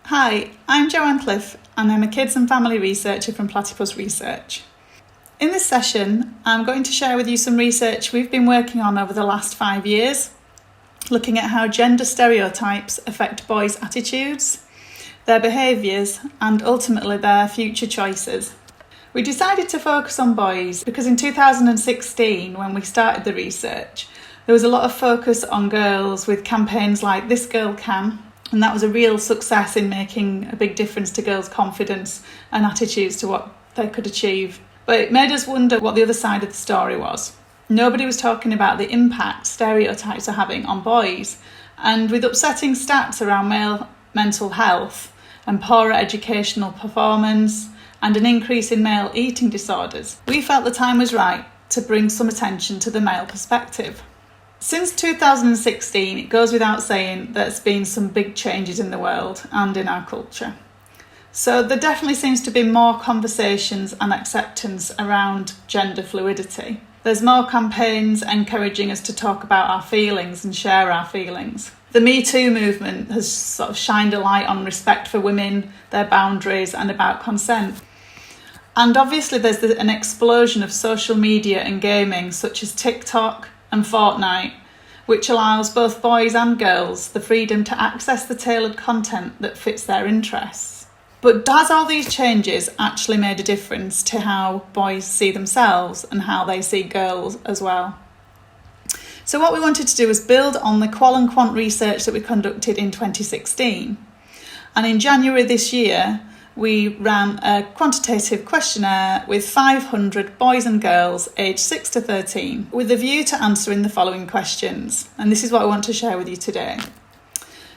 Hi, I'm Joanne Cliff and I'm a kids and family researcher from Platypus Research. In this session, I'm going to share with you some research we've been working on over the last 5 years, looking at how gender stereotypes affect boys' attitudes, their behaviours and ultimately their future choices. We decided to focus on boys because in 2016, when we started the research, there was a lot of focus on girls with campaigns like This Girl Can, and that was a real success in making a big difference to girls' confidence and attitudes to what they could achieve. But it made us wonder what the other side of the story was. Nobody was talking about the impact stereotypes are having on boys, and with upsetting stats around male mental health and poorer educational performance and an increase in male eating disorders, we felt the time was right to bring some attention to the male perspective. Since 2016, it goes without saying there's been some big changes in the world and in our culture. So there definitely seems to be more conversations and acceptance around gender fluidity. There's more campaigns encouraging us to talk about our feelings and share our feelings. The Me Too movement has sort of shined a light on respect for women, their boundaries and about consent. And obviously there's an explosion of social media and gaming such as TikTok and Fortnite, which allows both boys and girls the freedom to access the tailored content that fits their interests. But has all these changes actually made a difference to how boys see themselves and how they see girls as well? So what we wanted to do was build on the qual and quant research that we conducted in 2016. And in January this year, we ran a quantitative questionnaire with 500 boys and girls aged 6 to 13 with a view to answering the following questions. And this is what I want to share with you today.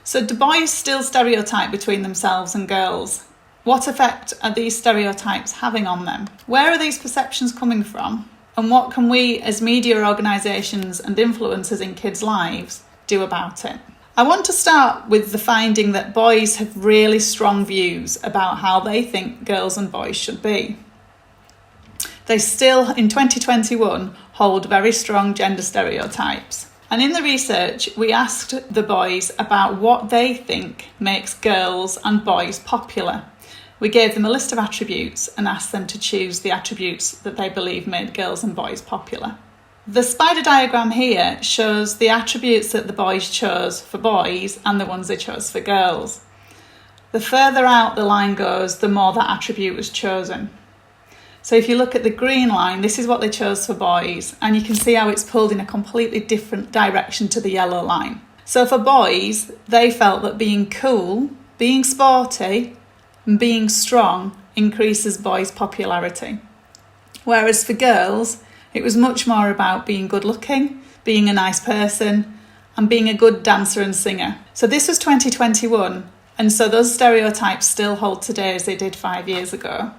So do boys still stereotype between themselves and girls? What effect are these stereotypes having on them? Where are these perceptions coming from? And what can we as media organisations and influencers in kids' lives do about it? I want to start with the finding that boys have really strong views about how they think girls and boys should be. They still, in 2021, hold very strong gender stereotypes. And in the research, we asked the boys about what they think makes girls and boys popular. We gave them a list of attributes and asked them to choose the attributes that they believe made girls and boys popular. The spider diagram here shows the attributes that the boys chose for boys and the ones they chose for girls. The further out the line goes, the more that attribute was chosen. So if you look at the green line, this is what they chose for boys, and you can see how it's pulled in a completely different direction to the yellow line. So for boys, they felt that being cool, being sporty, and being strong increases boys' popularity. Whereas for girls, it was much more about being good looking, being a nice person, and being a good dancer and singer. So this was 2021, and so those stereotypes still hold today as they did 5 years ago.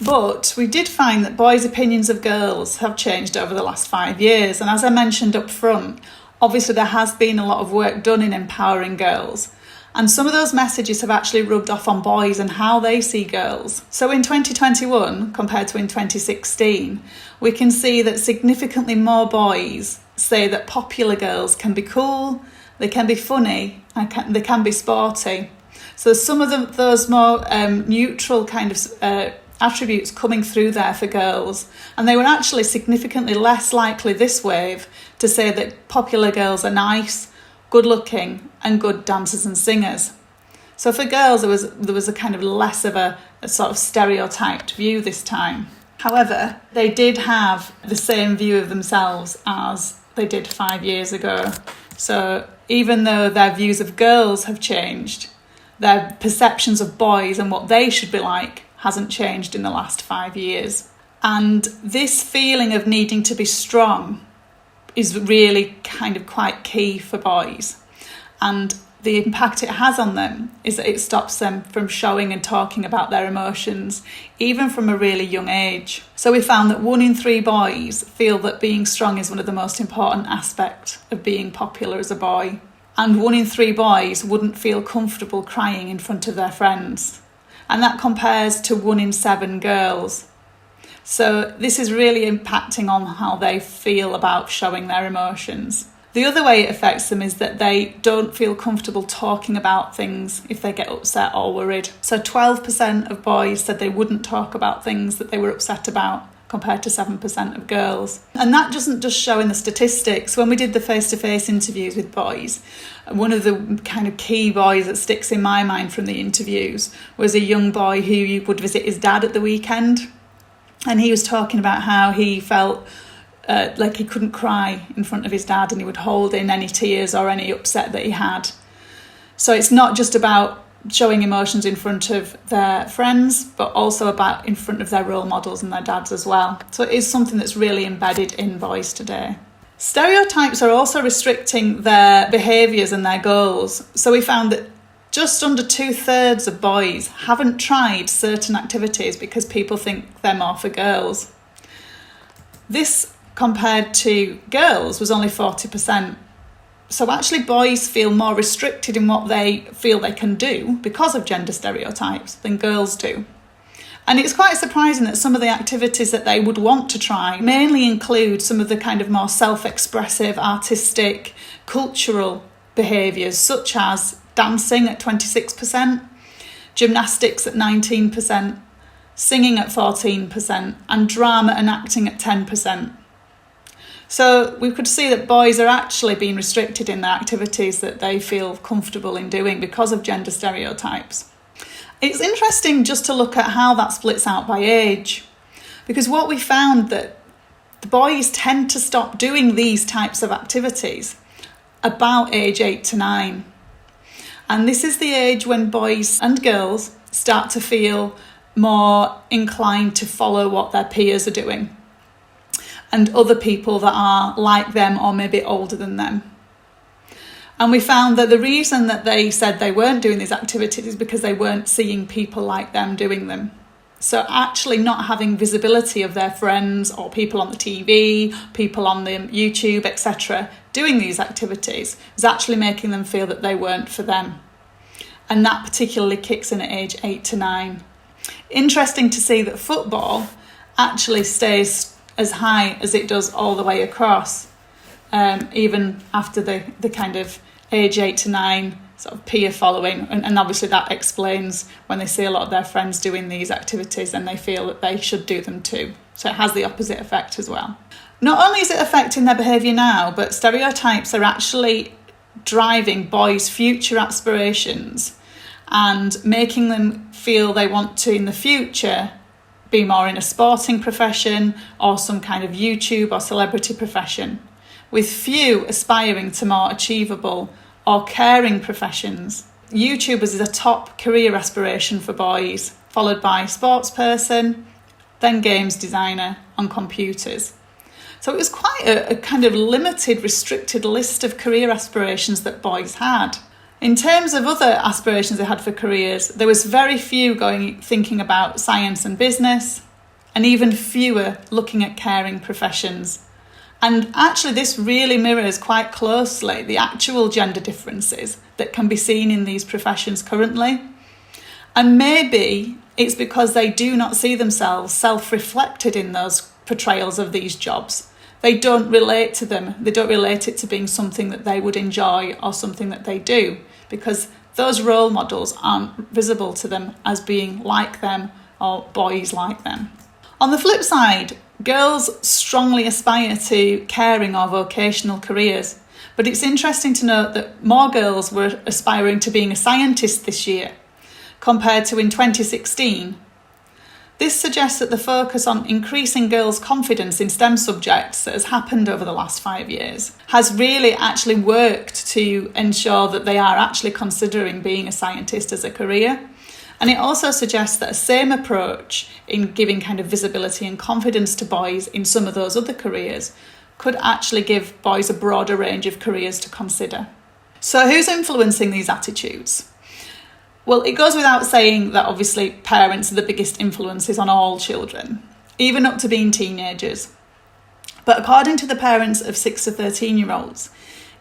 But we did find that boys' opinions of girls have changed over the last 5 years, and as I mentioned up front, obviously there has been a lot of work done in empowering girls. And some of those messages have actually rubbed off on boys and how they see girls. So in 2021, compared to in 2016, we can see that significantly more boys say that popular girls can be cool, they can be funny, and they can be sporty. So some of those more neutral kind of attributes coming through there for girls. And they were actually significantly less likely this wave to say that popular girls are nice, good looking and good dancers and singers. So for girls there was a kind of less of a sort of stereotyped view this time. However, they did have the same view of themselves as they did 5 years ago. So even though their views of girls have changed, their perceptions of boys and what they should be like hasn't changed in the last 5 years. And this feeling of needing to be strong is really kind of quite key for boys. And the impact it has on them is that it stops them from showing and talking about their emotions, even from a really young age. So we found that 1 in 3 boys feel that being strong is one of the most important aspects of being popular as a boy. And 1 in 3 boys wouldn't feel comfortable crying in front of their friends. And that compares to 1 in 7 girls. So this is really impacting on how they feel about showing their emotions. The other way it affects them is that they don't feel comfortable talking about things if they get upset or worried. So 12% of boys said they wouldn't talk about things that they were upset about, compared to 7% of girls. And that doesn't just show in the statistics. When we did the face-to-face interviews with boys, one of the kind of key boys that sticks in my mind from the interviews was a young boy who would visit his dad at the weekend. And he was talking about how he felt like he couldn't cry in front of his dad, and he would hold in any tears or any upset that he had. So it's not just about showing emotions in front of their friends, but also about in front of their role models and their dads as well. So it is something that's really embedded in boys today. Stereotypes are also restricting their behaviours and their goals. So we found that just under 2/3 of boys haven't tried certain activities because people think they're more for girls. This, compared to girls, was only 40%. So actually boys feel more restricted in what they feel they can do because of gender stereotypes than girls do. And it's quite surprising that some of the activities that they would want to try mainly include some of the kind of more self-expressive, artistic, cultural behaviours, such as dancing at 26%, gymnastics at 19%, singing at 14%, and drama and acting at 10%. So we could see that boys are actually being restricted in their activities that they feel comfortable in doing because of gender stereotypes. It's interesting just to look at how that splits out by age, because what we found that the boys tend to stop doing these types of activities about age 8 to 9. And this is the age when boys and girls start to feel more inclined to follow what their peers are doing and other people that are like them or maybe older than them. And we found that the reason that they said they weren't doing these activities is because they weren't seeing people like them doing them. So actually not having visibility of their friends or people on the TV, people on the YouTube, etc., doing these activities is actually making them feel that they weren't for them. And that particularly kicks in at age 8 to 9. Interesting to see that football actually stays as high as it does all the way across, even after the kind of age 8 to 9 sort of peer following. And obviously that explains when they see a lot of their friends doing these activities and they feel that they should do them too. So it has the opposite effect as well. Not only is it affecting their behaviour now, but stereotypes are actually driving boys' future aspirations and making them feel they want to, in the future, be more in a sporting profession or some kind of YouTube or celebrity profession, with few aspiring to more achievable or caring professions. YouTubers is a top career aspiration for boys, followed by sports person, then games designer and computers. So it was quite a kind of limited, restricted list of career aspirations that boys had. In terms of other aspirations they had for careers, there was very few thinking about science and business, and even fewer looking at caring professions. And actually this really mirrors quite closely the actual gender differences that can be seen in these professions currently. And maybe it's because they do not see themselves self-reflected in those portrayals of these jobs. They don't relate to them. They don't relate it to being something that they would enjoy or something that they do, because those role models aren't visible to them as being like them or boys like them. On the flip side, girls strongly aspire to caring or vocational careers, but it's interesting to note that more girls were aspiring to being a scientist this year compared to in 2016. This suggests that the focus on increasing girls' confidence in STEM subjects that has happened over the last 5 years has really actually worked to ensure that they are actually considering being a scientist as a career. And it also suggests that a same approach in giving kind of visibility and confidence to boys in some of those other careers could actually give boys a broader range of careers to consider. So who's influencing these attitudes? Well, it goes without saying that obviously parents are the biggest influences on all children, even up to being teenagers. But according to the parents of 6 to 13-year-olds,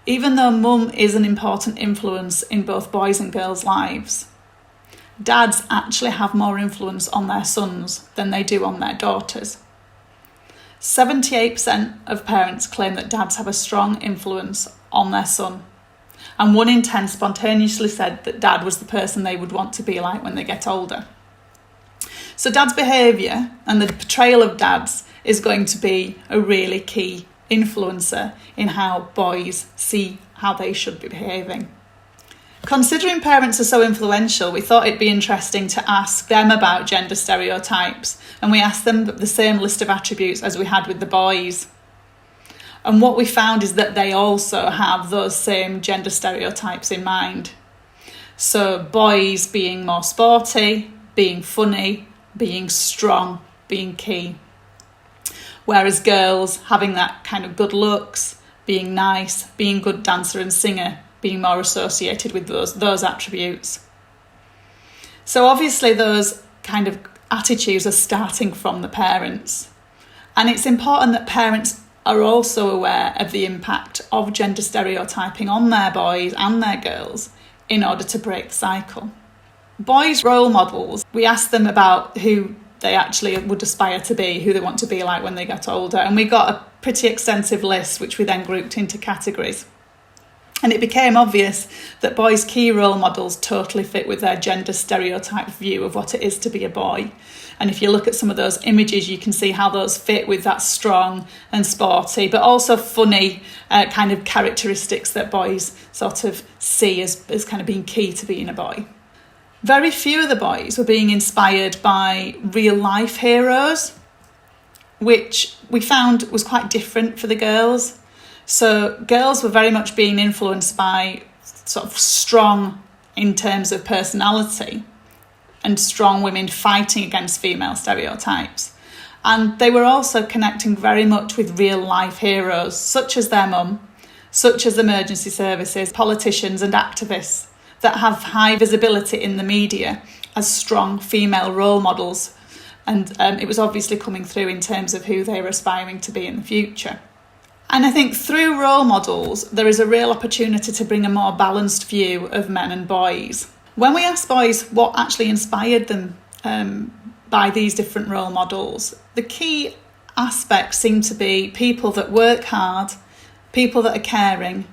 even though mum is an important influence in both boys' and girls' lives, dads actually have more influence on their sons than they do on their daughters. 78% of parents claim that dads have a strong influence on their son. And 1 in 10 spontaneously said that dad was the person they would want to be like when they get older. So dad's behaviour and the portrayal of dads is going to be a really key influencer in how boys see how they should be behaving. Considering parents are so influential, we thought it'd be interesting to ask them about gender stereotypes, and we asked them the same list of attributes as we had with the boys. And what we found is that they also have those same gender stereotypes in mind. So boys being more sporty, being funny, being strong, being key. Whereas girls having that kind of good looks, being nice, being good dancer and singer, being more associated with those attributes. So obviously those kind of attitudes are starting from the parents. And it's important that parents are also aware of the impact of gender stereotyping on their boys and their girls in order to break the cycle. Boys' role models, we asked them about who they actually would aspire to be, who they want to be like when they get older. And we got a pretty extensive list, which we then grouped into categories. And it became obvious that boys' key role models totally fit with their gender stereotype view of what it is to be a boy. And if you look at some of those images, you can see how those fit with that strong and sporty, but also funny kind of characteristics that boys sort of see as kind of being key to being a boy. Very few of the boys were being inspired by real life heroes, which we found was quite different for the girls. So girls were very much being influenced by sort of strong in terms of personality and strong women fighting against female stereotypes. And they were also connecting very much with real life heroes, such as their mum, such as emergency services, politicians and activists that have high visibility in the media as strong female role models. And it was obviously coming through in terms of who they were aspiring to be in the future. And I think through role models, there is a real opportunity to bring a more balanced view of men and boys. When we asked boys what actually inspired them by these different role models, the key aspects seem to be people that work hard, people that are caring,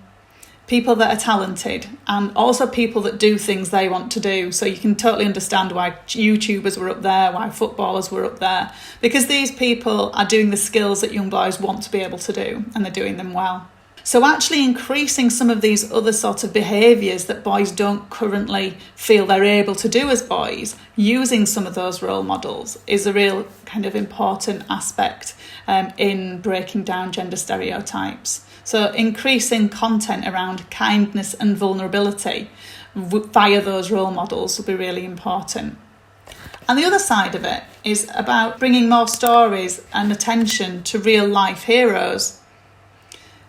people that are talented, and also people that do things they want to do. So you can totally understand why YouTubers were up there, why footballers were up there, because these people are doing the skills that young boys want to be able to do, and they're doing them well. So actually increasing some of these other sort of behaviours that boys don't currently feel they're able to do as boys, using some of those role models is a real kind of important aspect in breaking down gender stereotypes. So increasing content around kindness and vulnerability via those role models will be really important. And the other side of it is about bringing more stories and attention to real life heroes.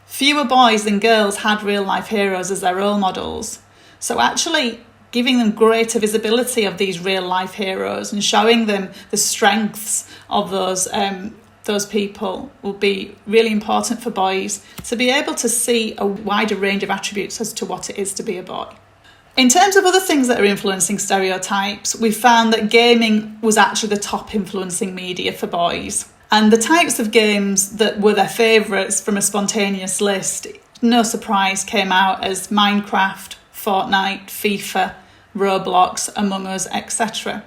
Fewer boys than girls had real life heroes as their role models. So actually giving them greater visibility of these real life heroes and showing them the strengths of those people will be really important for boys to be able to see a wider range of attributes as to what it is to be a boy. In terms of other things that are influencing stereotypes, we found that gaming was actually the top influencing media for boys. And the types of games that were their favourites from a spontaneous list, no surprise, came out as Minecraft, Fortnite, FIFA, Roblox, Among Us, etc.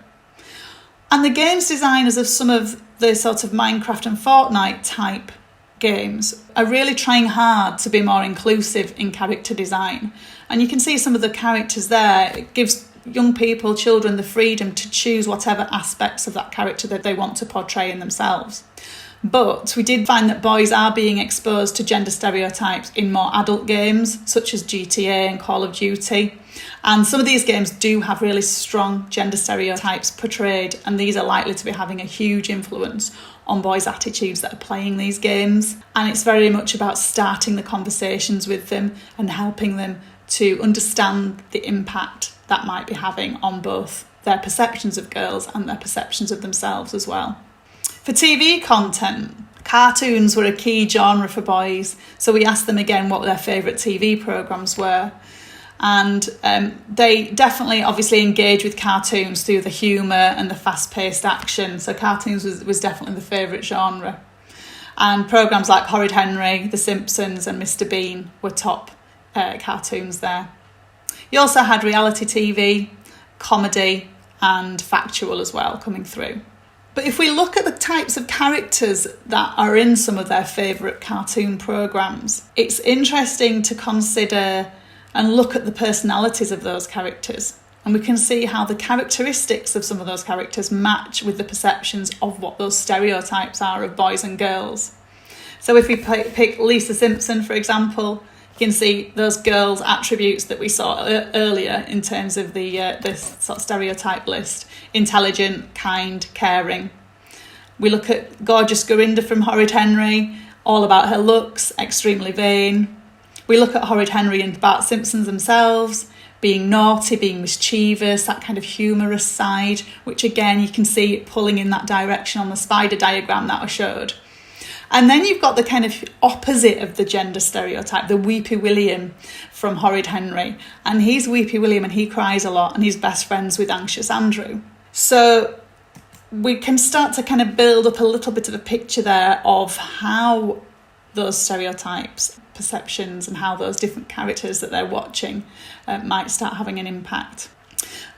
And the games designers of some of the sort of Minecraft and Fortnite type games are really trying hard to be more inclusive in character design. And you can see some of the characters there. It gives young people, children, the freedom to choose whatever aspects of that character that they want to portray in themselves. But we did find that boys are being exposed to gender stereotypes in more adult games, such as GTA and Call of Duty. And some of these games do have really strong gender stereotypes portrayed, and these are likely to be having a huge influence on boys' attitudes that are playing these games. And it's very much about starting the conversations with them and helping them to understand the impact that might be having on both their perceptions of girls and their perceptions of themselves as well. For TV content, cartoons were a key genre for boys, so we asked them again what their favourite TV programmes were. And they definitely obviously engage with cartoons through the humour and the fast-paced action, so cartoons was definitely the favourite genre. And programmes like Horrid Henry, The Simpsons and Mr Bean were top cartoons there. You also had reality TV, comedy and factual as well coming through. But if we look at the types of characters that are in some of their favourite cartoon programmes, it's interesting to consider and look at the personalities of those characters. And we can see how the characteristics of some of those characters match with the perceptions of what those stereotypes are of boys and girls. So if we pick Lisa Simpson, for example, you can see those girls' attributes that we saw earlier in terms of this sort of stereotype list: intelligent, kind, caring. We look at gorgeous Gorinda from Horrid Henry, all about her looks, extremely vain. We look at Horrid Henry and Bart Simpson themselves, being naughty, being mischievous, that kind of humorous side, which again you can see pulling in that direction on the spider diagram that I showed. And then you've got the kind of opposite of the gender stereotype, the Weepy William from Horrid Henry. And he's Weepy William and he cries a lot and he's best friends with Anxious Andrew. So we can start to kind of build up a little bit of a picture there of how those stereotypes, perceptions and how those different characters that they're watching might start having an impact.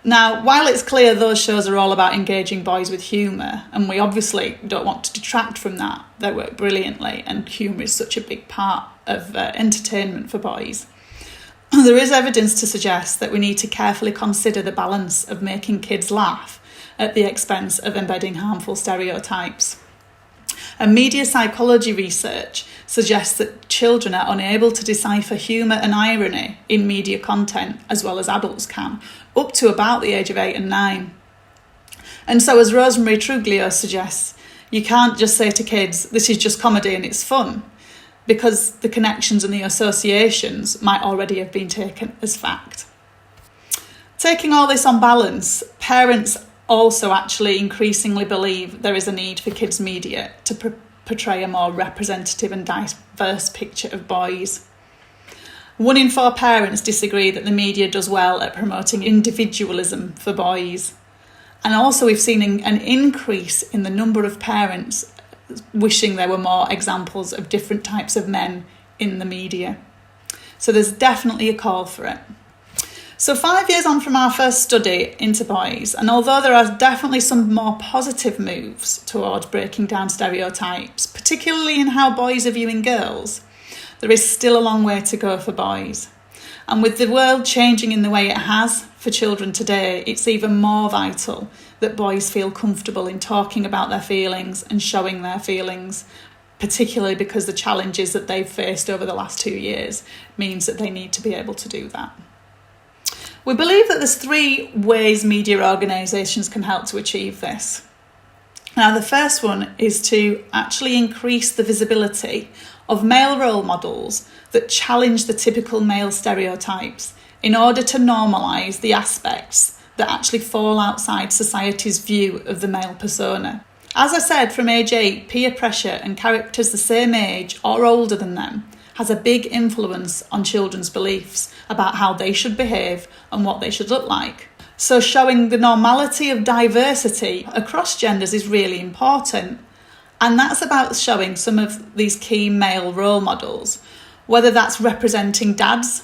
Now, while it's clear those shows are all about engaging boys with humour, and we obviously don't want to detract from that, they work brilliantly and humour is such a big part of entertainment for boys, there is evidence to suggest that we need to carefully consider the balance of making kids laugh at the expense of embedding harmful stereotypes. And media psychology research suggests that children are unable to decipher humour and irony in media content as well as adults can, up to about the age of 8 and 9. And so, as Rosemary Truglio suggests, you can't just say to kids, this is just comedy and it's fun, because the connections and the associations might already have been taken as fact. Taking all this on balance, parents also actually increasingly believe there is a need for kids' media to portray a more representative and diverse picture of boys. 1 in 4 parents disagree that the media does well at promoting individualism for boys. And also we've seen an increase in the number of parents wishing there were more examples of different types of men in the media. So there's definitely a call for it. So 5 years on from our first study into boys, and although there are definitely some more positive moves towards breaking down stereotypes, particularly in how boys are viewing girls, there is still a long way to go for boys. And with the world changing in the way it has for children today, it's even more vital that boys feel comfortable in talking about their feelings and showing their feelings, particularly because the challenges that they've faced over the last 2 years means that they need to be able to do that. We believe that there's 3 ways media organisations can help to achieve this. Now, the first one is to actually increase the visibility of male role models that challenge the typical male stereotypes in order to normalise the aspects that actually fall outside society's view of the male persona. As I said, from age 8, peer pressure and characters the same age or older than them has a big influence on children's beliefs about how they should behave and what they should look like. So showing the normality of diversity across genders is really important. And that's about showing some of these key male role models, whether that's representing dads,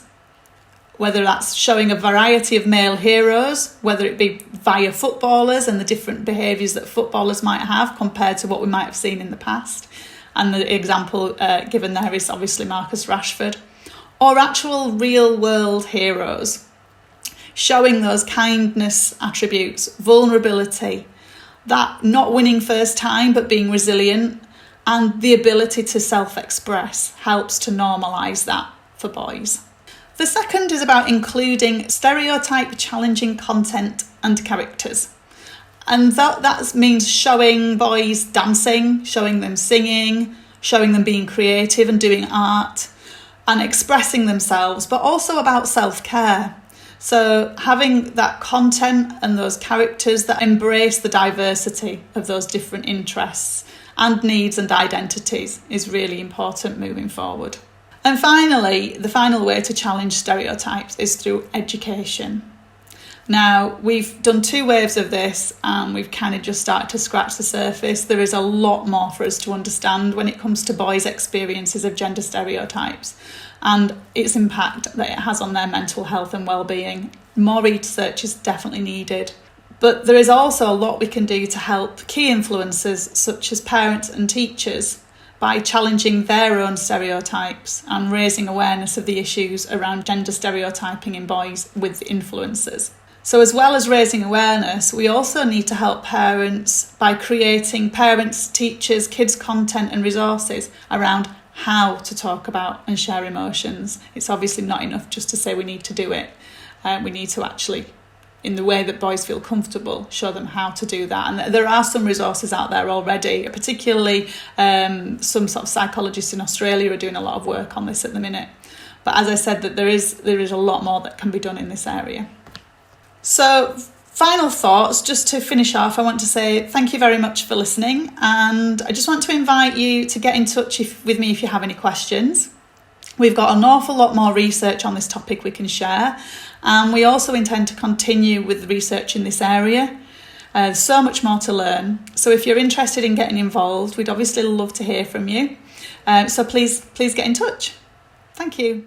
whether that's showing a variety of male heroes, whether it be via footballers and the different behaviours that footballers might have compared to what we might have seen in the past. And the example given there is obviously Marcus Rashford. Or actual real world heroes, showing those kindness attributes, vulnerability, that not winning first time but being resilient, and the ability to self-express helps to normalise that for boys. The second is about including stereotype challenging content and characters. And that means showing boys dancing, showing them singing, showing them being creative and doing art and expressing themselves, but also about self-care. So having that content and those characters that embrace the diversity of those different interests and needs and identities is really important moving forward. And finally, the final way to challenge stereotypes is through education. Now, we've done 2 waves of this and we've kind of just started to scratch the surface. There is a lot more for us to understand when it comes to boys' experiences of gender stereotypes and its impact that it has on their mental health and well-being. More research is definitely needed. But there is also a lot we can do to help key influencers such as parents and teachers by challenging their own stereotypes and raising awareness of the issues around gender stereotyping in boys with influencers. So as well as raising awareness, we also need to help parents by creating parents, teachers, kids content and resources around how to talk about and share emotions. It's obviously not enough just to say we need to do it. We need to actually, in the way that boys feel comfortable, show them how to do that. And there are some resources out there already, particularly some sort of psychologists in Australia are doing a lot of work on this at the minute. But as I said, that there is a lot more that can be done in this area. So final thoughts, just to finish off, I want to say thank you very much for listening. And I just want to invite you to get in touch with me if you have any questions. We've got an awful lot more research on this topic we can share. And we also intend to continue with the research in this area. There's so much more to learn. So if you're interested in getting involved, we'd obviously love to hear from you. So please get in touch. Thank you.